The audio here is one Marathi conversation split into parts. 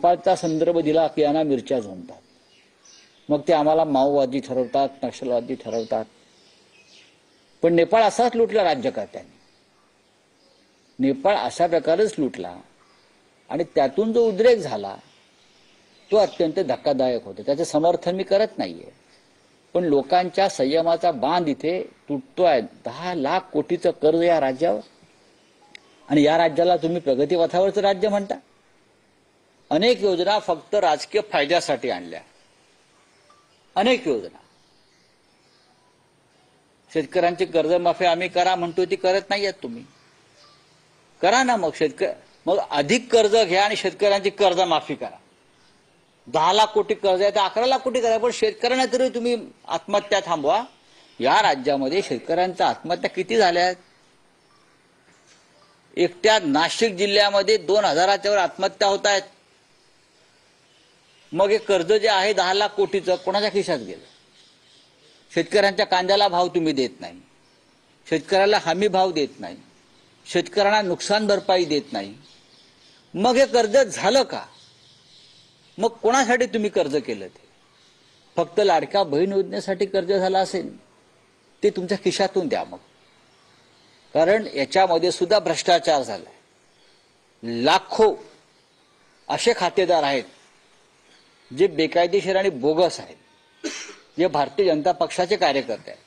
नेपाळचा संदर्भ दिला की यांना मिरच्या झोंबतात, मग ते आम्हाला माओवादी ठरवतात, नक्षलवादी ठरवतात. पण नेपाळ असाच लुटला राज्यकर्त्यांनी. नेपाळ अशा प्रकारेच लुटला आणि त्यातून जो उद्रेक झाला तो अत्यंत धक्कादायक होता. त्याचे समर्थन मी करत नाहीये, पण लोकांच्या संयमाचा बांध इथे तुटतोय. 10 लाख कोटीचं कर्ज या राज्यावर, आणि या राज्याला तुम्ही प्रगतीपथावरचं राज्य म्हणता. अनेक योजना फक्त राजकीय फायद्यासाठी आणल्या, अनेक योजना. शेतकऱ्यांची कर्जमाफी आम्ही करा म्हणतो, ती करत नाहीयेत तुम्ही. करा ना मग मग अधिक कर्ज घ्या आणि शेतकऱ्यांची कर्जमाफी करा. 10 लाख कोटी कर्ज आहे तर 11 लाख कोटी करा, पण शेतकऱ्यांना तरी तुम्ही आत्महत्या थांबवा. या राज्यामध्ये शेतकऱ्यांच्या आत्महत्या किती झाल्या? एकट्या नाशिक जिल्ह्यामध्ये 2000च्या वर आत्महत्या होत आहेत. मग हे कर्ज जे आहे 10 लाख कोटीचं कोणाच्या खिशात गेलं? शेतकऱ्यांच्या कांद्याला भाव तुम्ही देत नाही, शेतकऱ्याला हमी भाव देत नाही, शेतकऱ्यांना नुकसान भरपाई देत नाही. मग हे कर्ज झालं का? मग कोणासाठी तुम्ही कर्ज केलं? ते फक्त लाडक्या बहीण योजनेसाठी कर्ज झालं असेल ते तुमच्या खिशातून द्या मग, कारण याच्यामध्ये सुद्धा भ्रष्टाचार झालाय. लाखो असे खातेदार आहेत जे बेकायदेशीर आणि बोगस आहेत, जे भारतीय जनता पक्षाचे कार्यकर्ते आहेत.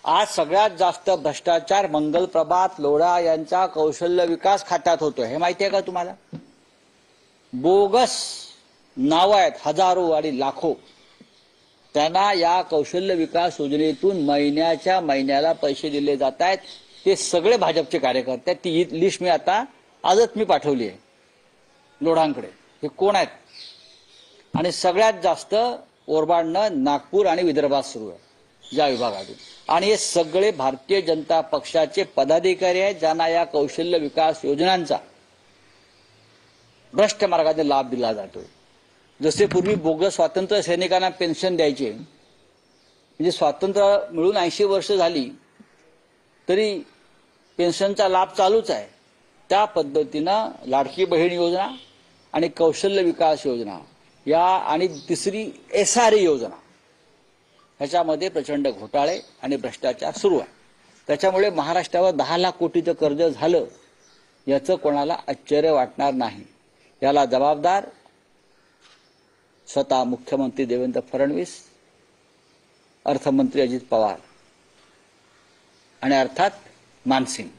आज सगळ्यात जास्त भ्रष्टाचार मंगलप्रभात लोढा यांच्या कौशल्य विकास खात्यात होतोय. हे माहिती आहे का तुम्हाला? बोगस नाव आहेत हजारो आणि लाखो. त्यांना या कौशल्य विकास योजनेतून महिन्याच्या महिन्याला पैसे दिले जात आहेत. ते सगळे भाजपचे कार्यकर्ते आहेत. ती लिस्ट मी आता आजच मी पाठवली आहे लोढांकडे. हे कोण आहेत? आणि सगळ्यात जास्त ओरबाडणं नागपूर आणि विदर्भात सुरू आहे या विभागातून. आणि हे सगळे भारतीय जनता पक्षाचे पदाधिकारी आहेत ज्यांना या कौशल्य विकास योजनांचा भ्रष्ट मार्गाने लाभ दिला जातोय. जसे पूर्वी बोगस स्वातंत्र्य सैनिकांना पेन्शन द्यायचे, म्हणजे स्वातंत्र्य मिळून 80 वर्ष झाली तरी पेन्शनचा लाभ चालूच आहे. त्या पद्धतीनं लाडकी बहीण योजना आणि कौशल्य विकास योजना या आणि तिसरी SRE योजना ह्याच्यामध्ये प्रचंड घोटाळे आणि भ्रष्टाचार सुरू आहे. त्याच्यामुळे महाराष्ट्रावर 10 लाख कोटीचं कर्ज झालं याचं कोणाला आश्चर्य वाटणार नाही. याला जबाबदार स्वतः मुख्यमंत्री देवेंद्र फडणवीस, अर्थमंत्री अजित पवार आणि अर्थात मानसिंग.